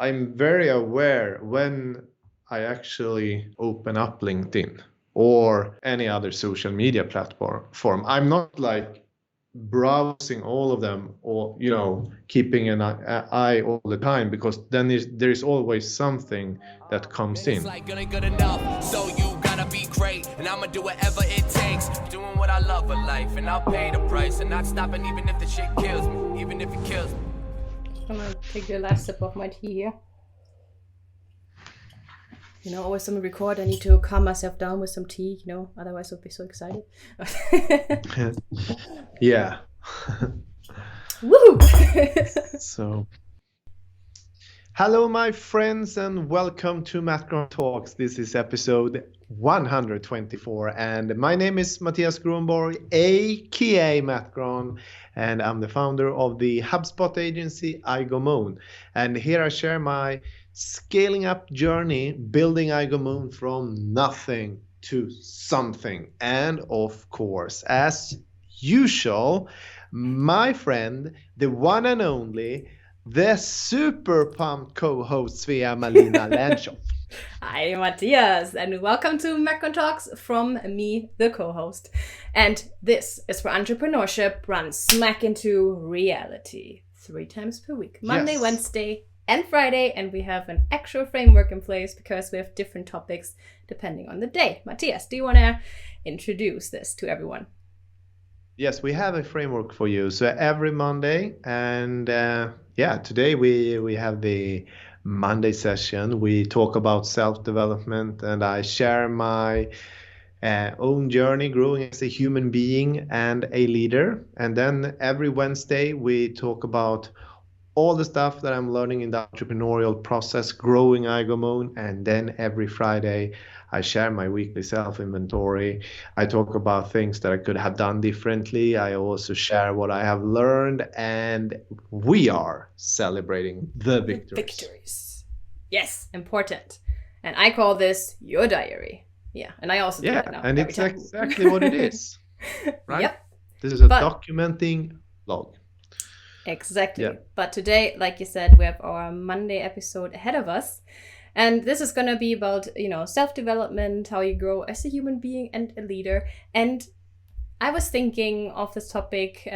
I'm very aware when I actually open up LinkedIn or any other social media platform. I'm not like browsing all of them or keeping an eye all the time, because then there is always something that comes in. It's like good enough, so you gotta be great, and I'ma do whatever it takes, doing what I love in life, and I'll pay the price, and not stopping even if the shit kills me, even if it kills me. I'm gonna take the last sip of my tea here. Always when we record, I need to calm myself down with some tea, otherwise I'll be so excited. Yeah. Woo! So, hello, my friends, and welcome to MattGron Talks. This is episode 124, and my name is Mattias Gronborg, aka MattGron, and I'm the founder of the HubSpot agency iGoMoon. And here I share my scaling up journey, building iGoMoon from nothing to something. And of course, as usual, my friend, the one and only, the super pumped co-host Svea Malina Lanchoff. Hi, Mattias, and welcome to MattGron Talks from me, the co-host. And this is where entrepreneurship runs smack into reality 3 times per week, Monday, Yes. Wednesday, and Friday, and we have an actual framework in place because we have different topics depending on the day. Mattias, do you want to introduce this to everyone? Yes, we have a framework for you. So every Monday, and today we have the Monday session. We talk about self-development, and I share my own journey growing as a human being and a leader. And then every Wednesday we talk about all the stuff that I'm learning in the entrepreneurial process, growing iGoMoon. And then every Friday, I share my weekly self-inventory. I talk about things that I could have done differently. I also share what I have learned, and we are celebrating the victories. Yes, important. And I call this your diary. Yeah, and I also do that now. And it's exactly what it is, right? Yep. This is a documenting log. Exactly. Yeah. But today, like you said, we have our Monday episode ahead of us. And this is going to be about, self-development, how you grow as a human being and a leader. And I was thinking of this topic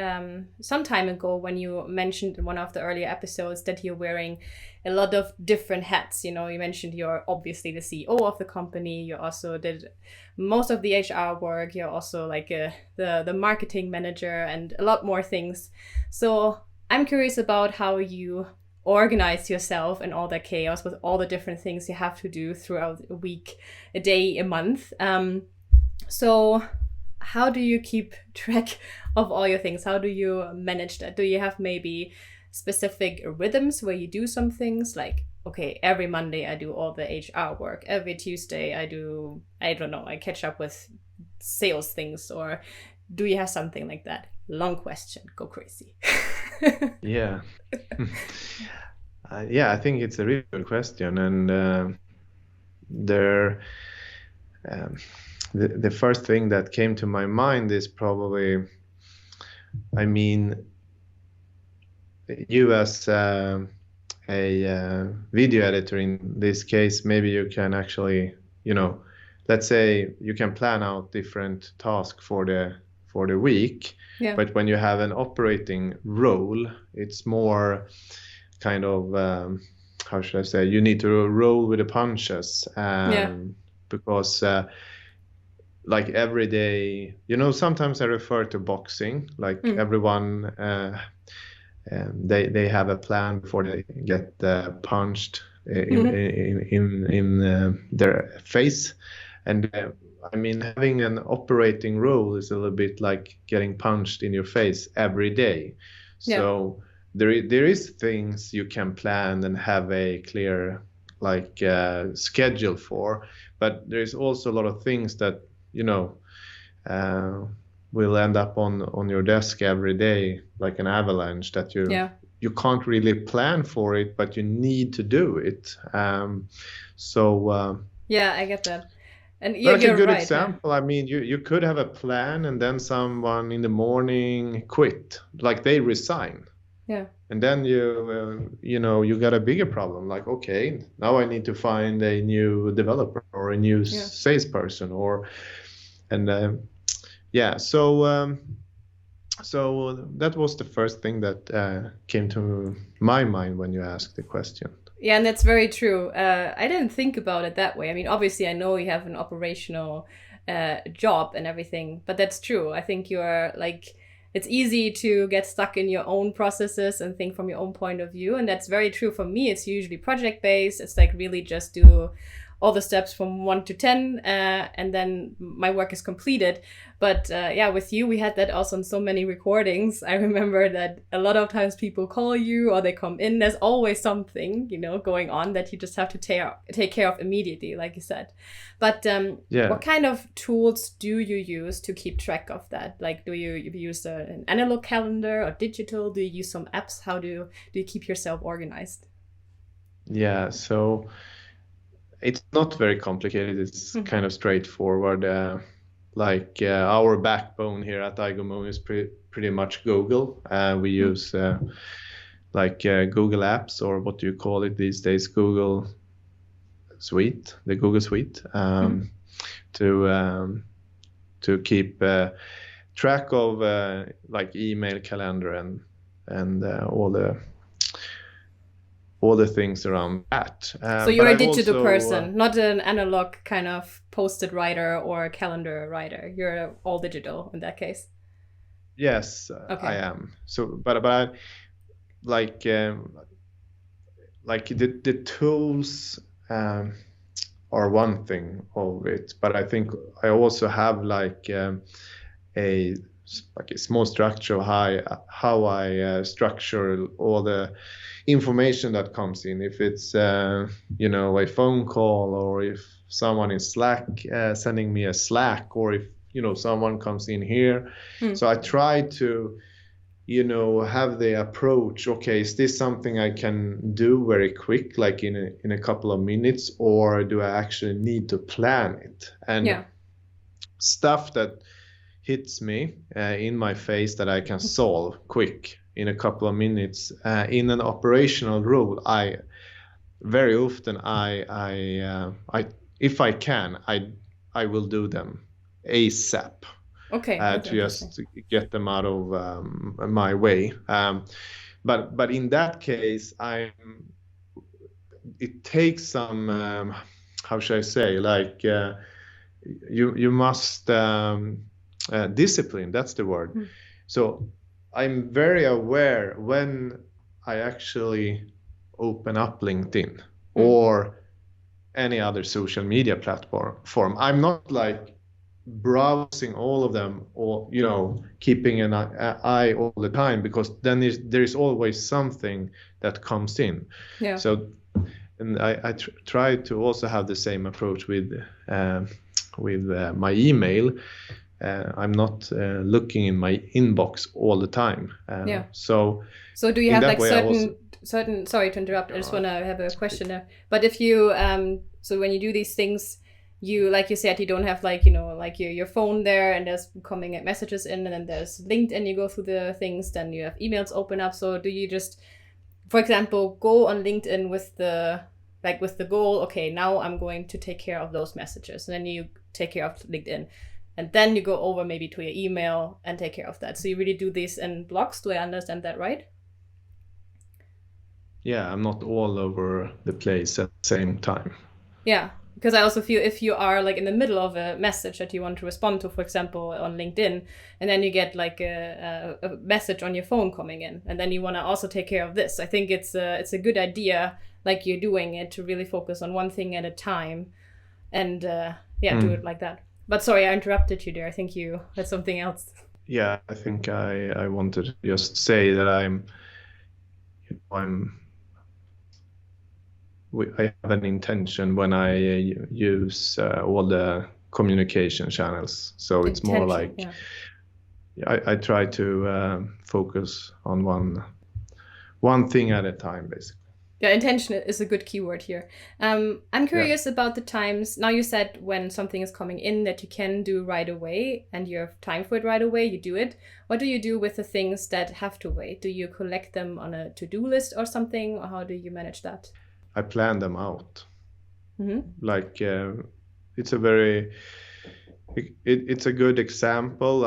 some time ago when you mentioned in one of the earlier episodes that you're wearing a lot of different hats. You mentioned you're obviously the CEO of the company. You also did most of the HR work. You're also like the marketing manager and a lot more things. So I'm curious about how you organize yourself and all that chaos with all the different things you have to do throughout a week, a day, a month. So how do you keep track of all your things? How do you manage that? Do you have maybe specific rhythms where you do some things like, okay, every Monday I do all the HR work. Every Tuesday I catch up with sales things, or do you have something like that? Long question, go crazy. Yeah. I think it's a really good question. And the first thing that came to my mind is probably, you as a video editor in this case, maybe you can actually, let's say you can plan out different tasks for the week. Yeah. But when you have an operating role, it's more kind of, how should I say, you need to roll with the punches. Because like every day, sometimes I refer to boxing, like everyone, they have a plan before they get punched in their face. And having an operating role is a little bit like getting punched in your face every day. So there is things you can plan and have a clear schedule for, but there's also a lot of things that will end up on your desk every day, like an avalanche that you can't really plan for it, but you need to do it. I get that. And you're a good right, example. Yeah. You could have a plan and then someone in the morning quit, like they resign. Yeah. And then you got a bigger problem. Like, okay, now I need to find a new developer or a new salesperson, so that was the first thing that came to my mind when you asked the question. Yeah, and that's very true. I didn't think about it that way. I mean, obviously, I know you have an operational job and everything, but that's true. I think you're like, it's easy to get stuck in your own processes and think from your own point of view. And that's very true for me. It's usually project based. It's like really just do all the steps from 1 to 10, and then my work is completed. But with you, we had that also in so many recordings. I remember that a lot of times people call you or they come in. There's always something, going on that you just have to take care of immediately, like you said. But what kind of tools do you use to keep track of that? Like, do you use an analog calendar or digital? Do you use some apps? How do you keep yourself organized? Yeah, so it's not very complicated. It's kind of straightforward. Our backbone here at iGoMo is pretty much Google. We use Google Apps, or what do you call it these days? Google Suite, the Google Suite, to keep track of email, calendar, and all the things around that. So you're a digital person, not an analog kind of post-it writer or calendar writer. You're all digital in that case. Yes, okay. I am. So, but the tools are one thing of it, but I think I also have a small structure of how I structure all the information that comes in. If it's a phone call, or if someone in Slack sending me a Slack, or if someone comes in here. So I try to have the approach, okay, is this something I can do very quick, like in a couple of minutes, or do I actually need to plan it? And stuff that hits me in my face that I can solve quick in a couple of minutes in an operational role, I very often if I can, I will do them ASAP. Okay. To just get them out of my way. But in that case, it takes some how should I say, you must discipline. That's the word. So I'm very aware when I actually open up LinkedIn or any other social media platform. I'm not browsing all of them, or keeping an eye all the time, because then there is always something that comes in. Yeah. So, and I try to also have the same approach with my email. I'm not looking in my inbox all the time. So do you have certain? Sorry to interrupt. I just want to have a question there. But if you so when you do these things, you, like you said, you don't have your phone there, and there's coming messages in, and then there's LinkedIn. You go through the things, then you have emails open up. So do you just, for example, go on LinkedIn with the goal? Okay, now I'm going to take care of those messages, and then you take care of LinkedIn. And then you go over maybe to your email and take care of that. So you really do this in blocks. Do I understand that right? Yeah, I'm not all over the place at the same time. Yeah, because I also feel if you are in the middle of a message that you want to respond to, for example, on LinkedIn, and then you get a message on your phone coming in, and then you want to also take care of this. I think it's a good idea, like you're doing it, to really focus on one thing at a time, and do it like that. But sorry, I interrupted you there. I think you had something else. Yeah, I think I wanted to just say that I have an intention when I use all the communication channels. So it's more I try to focus on one thing at a time, basically. Yeah, intention is a good keyword here. I'm curious about the times. Now you said when something is coming in that you can do right away and you have time for it right away, you do it. What do you do with the things that have to wait? Do you collect them on a to-do list or something? Or how do you manage that? I plan them out. Mm-hmm. It's a very, it's a good example.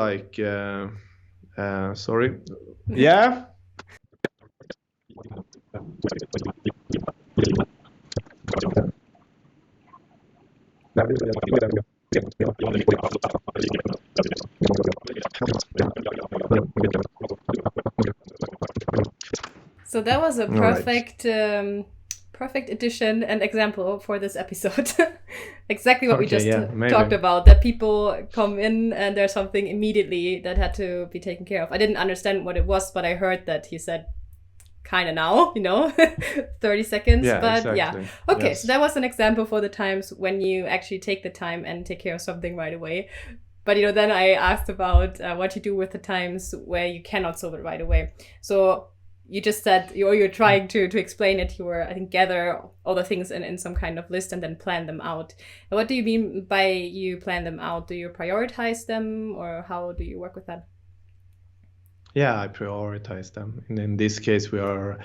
Sorry. Yeah. So that was a All right. perfect addition and example for this episode. Exactly what we Okay, just yeah, maybe. talked about, that people come in and there's something immediately that had to be taken care of. I didn't understand what it was, but I heard that he said kind of now, 30 seconds. Yeah, but exactly. yeah. Okay, Yes. so that was an example for the times when you actually take the time and take care of something right away. But then I asked about what you do with the times where you cannot solve it right away. So you just said you're trying to explain it. You were, I think, gather all the things in some kind of list and then plan them out. And what do you mean by you plan them out? Do you prioritize them, or how do you work with that? Yeah, I prioritize them. And in this case, there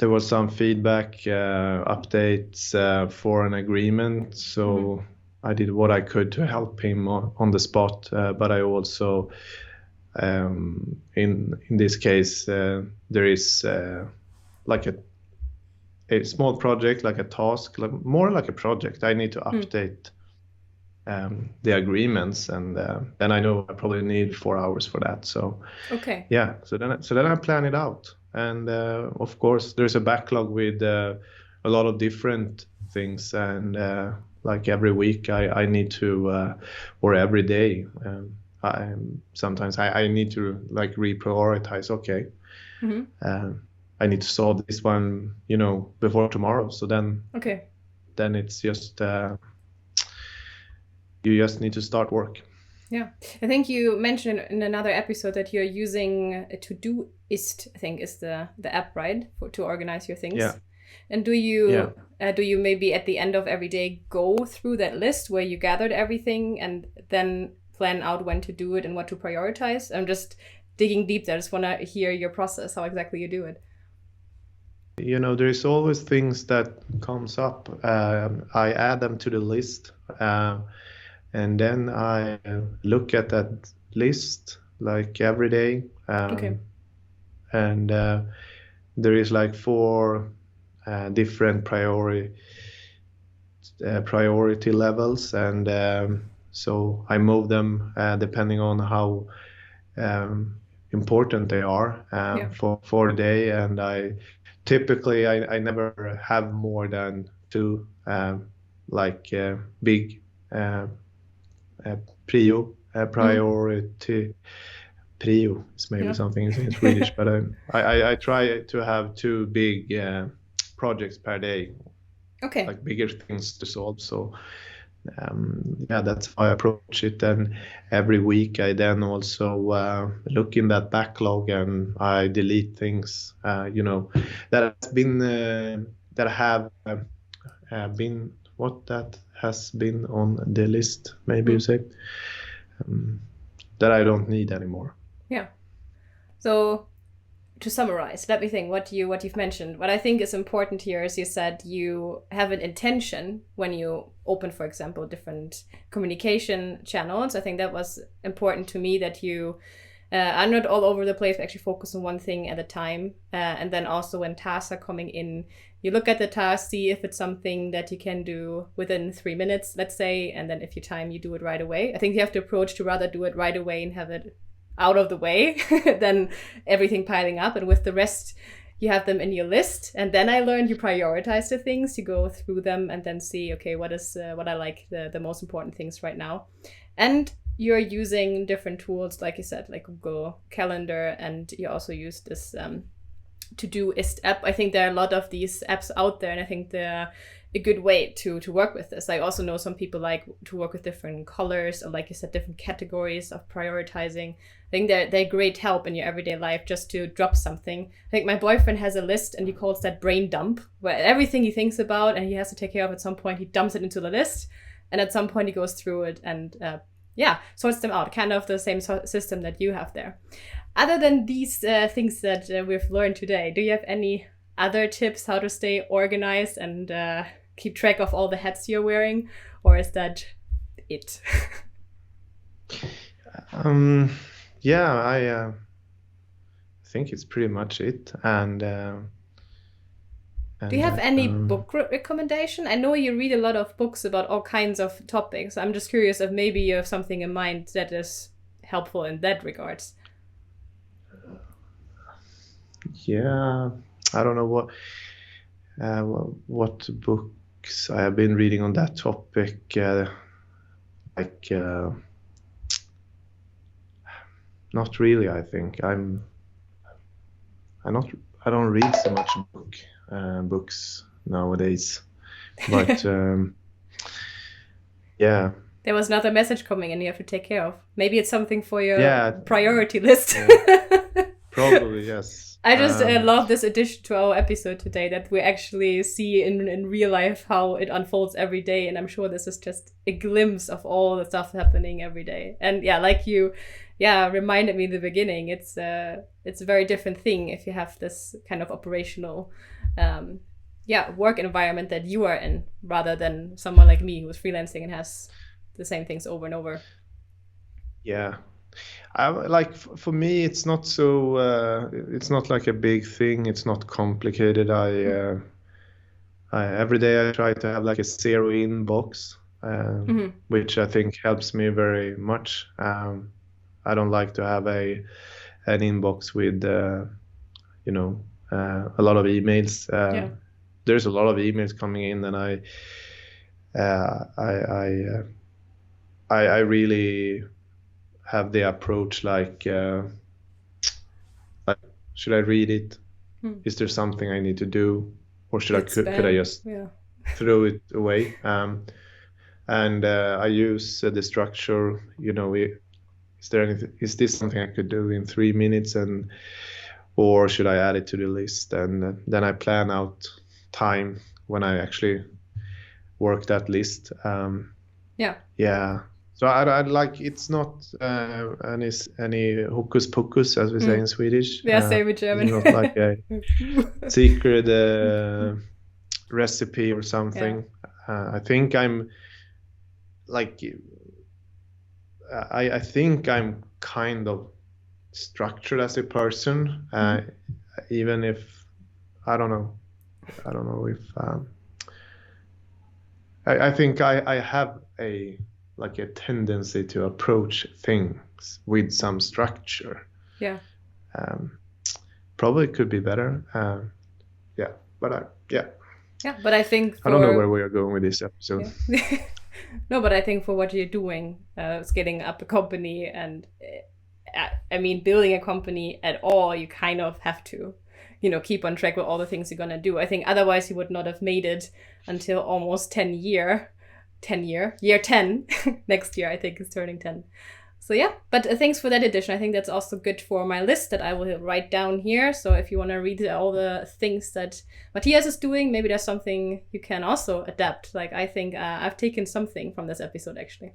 was some feedback, updates for an agreement. So I did what I could to help him on the spot. But I also, in this case, there is like a small project, like a task, more like a project. I need to update the agreements, and then I know I probably need 4 hours for that. So Okay. yeah, so then I plan it out, and of course there's a backlog with a lot of different things, and like every week I need to, or every day, sometimes I need to like reprioritize. Okay, I need to solve this one, before tomorrow. So then it's just you just need to start work. Yeah, I think you mentioned in another episode that you're using a Todoist, I think is the app, right, to organize your things. Yeah. And do you maybe at the end of every day go through that list where you gathered everything and then plan out when to do it and what to prioritize? I'm just digging deep there. I just want to hear your process, how exactly you do it. There's always things that comes up. I add them to the list. And then I look at that list like every day. And there is like 4 different priority levels. And so I move them depending on how important they are for the day. And I typically never have more than 2 big priority. Prio is maybe something in Swedish, but I try to have 2 big projects per day. Okay. Like bigger things to solve. So that's how I approach it. And every week I then also look in that backlog and I delete things that has been that have been that has been on the list, maybe you say, that I don't need anymore. Yeah. So to summarize, let me think what you've mentioned. What I think is important here is you said you have an intention when you open, for example, different communication channels. I think that was important to me, that you are not all over the place, but actually focus on one thing at a time. And then also when tasks are coming in, you look at the task, see if it's something that you can do within 3 minutes, let's say, and then if you time, you do it right away. I think you have to approach to rather do it right away and have it out of the way than everything piling up. And with the rest, you have them in your list. And then I learned you prioritize the things, you go through them and then see, okay, what I like, the most important things right now. And you're using different tools, like you said, like Google Calendar, and you also use this Todoist app. I think there are a lot of these apps out there, and I think they're a good way to work with this. I also know some people like to work with different colors, or like you said, different categories of prioritizing. I think they're great help in your everyday life just to drop something. I think my boyfriend has a list, and he calls that brain dump, where everything he thinks about and he has to take care of at some point, he dumps it into the list, and at some point he goes through it and sorts them out. Kind of the same system that you have there. Other than these things that we've learned today, do you have any other tips how to stay organized and keep track of all the hats you're wearing, or is that it? I think it's pretty much it. And do you have any book recommendation? I know you read a lot of books about all kinds of topics. I'm just curious if maybe you have something in mind that is helpful in that regards. Yeah, I don't know what books I have been reading on that topic. Not really. I think I don't read so much books nowadays. But yeah. There was another message coming in you have to take care of. Maybe it's something for your priority list. Probably, yes. I just love this addition to our episode today, that we actually see in real life how it unfolds every day. And I'm sure this is just a glimpse of all the stuff happening every day. And yeah, like you reminded me in the beginning, it's a very different thing if you have this kind of operational work environment that you are in, rather than someone like me who's freelancing and has the same things over and over. Yeah. For me, it's not so. It's not like a big thing. It's not complicated. I every day I try to have like a zero inbox, which I think helps me very much. I don't like to have an inbox with a lot of emails. There's a lot of emails coming in, and I really have the approach like should I read it? Is there something I need to do, or could I just throw it away? And I use the structure. Is this something I could do in 3 minutes, or should I add it to the list? And then I plan out time when I actually work that list. So I like, it's not any hocus pocus, as we say in Swedish. Yeah, same in German. Not like a secret recipe or something. I think I'm like, I think I'm kind of structured as a person, even if I don't know if I think I have a tendency to approach things with some structure. Probably could be better. But I think I don't know where we are going with this episode. No, but I think for what you're doing, scaling up a company, and building a company at all, you kind of have to keep on track with all the things you're gonna do. I think otherwise you would not have made it until almost year 10 next year. I think is turning 10. So yeah, but thanks for that addition. I think that's also good for my list that I will write down here. So if you want to read all the things that Mattias is doing, maybe there's something you can also adapt. Like I think I've taken something from this episode actually.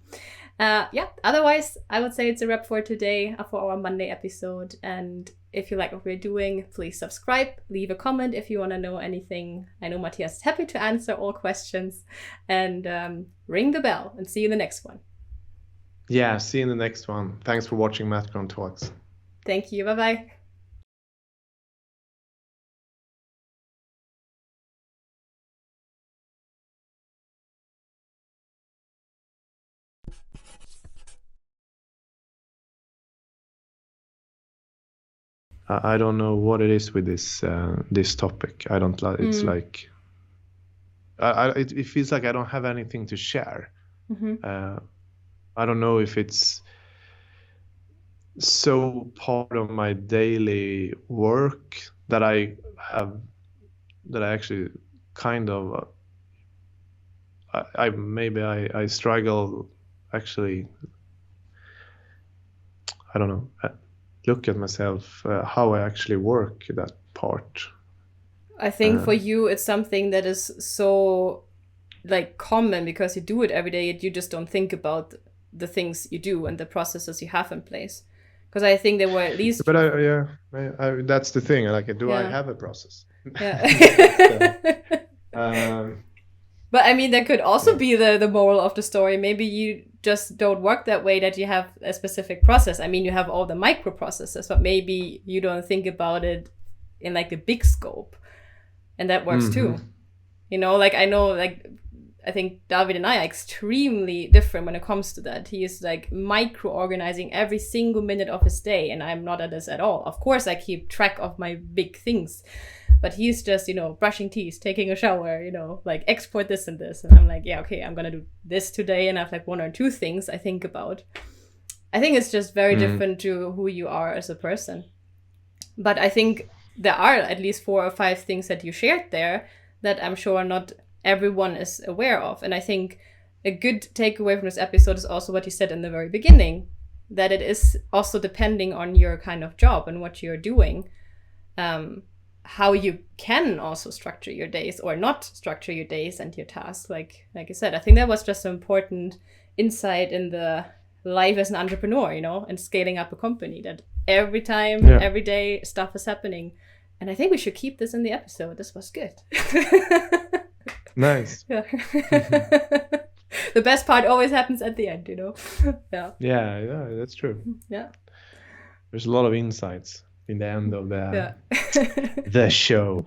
Otherwise I would say it's a wrap for today, for our Monday episode. And if you like what we're doing, please subscribe, leave a comment if you want to know anything. I know Mattias is happy to answer all questions, and ring the bell, and see you in the next one. Yeah, see you in the next one. Thanks for watching MattGron Talks. Thank you. Bye-bye. I don't know what it is with this topic. I don't like. It's like it feels like I don't have anything to share. I don't know if it's so part of my daily work that I have, that I actually kind of, I struggle actually. I don't know. Look at myself, how I actually work that part. I think for you, it's something that is so like common because you do it every day. You just don't think about the things you do and the processes you have in place. Because I think there were at least. But that's the thing. Like, do I have a process? Yeah. But I mean, that could also be the moral of the story. Maybe you just don't work that way, that you have a specific process. I mean, you have all the micro processes, but maybe you don't think about it in like the big scope. And that works too. You know, like I know, like I think David and I are extremely different when it comes to that. He is like micro-organizing every single minute of his day, and I'm not at this at all. Of course, I keep track of my big things, but he's just, you know, brushing teeth, taking a shower, you know, like export this and this. And I'm like, yeah, okay, I'm going to do this today. And I have like 1 or 2 things I think about. I think it's just very different to who you are as a person. But I think there are at least 4 or 5 things that you shared there that I'm sure not everyone is aware of. And I think a good takeaway from this episode is also what you said in the very beginning, that it is also depending on your kind of job and what you're doing, how you can also structure your days or not structure your days and your tasks. Like you said, I think that was just an important insight in the life as an entrepreneur, you know, and scaling up a company, that every time, every day, stuff is happening. And I think we should keep this in the episode. This was good. Nice. Yeah. The best part always happens at the end, you know? Yeah, that's true. Yeah. There's a lot of insights in the end of the show.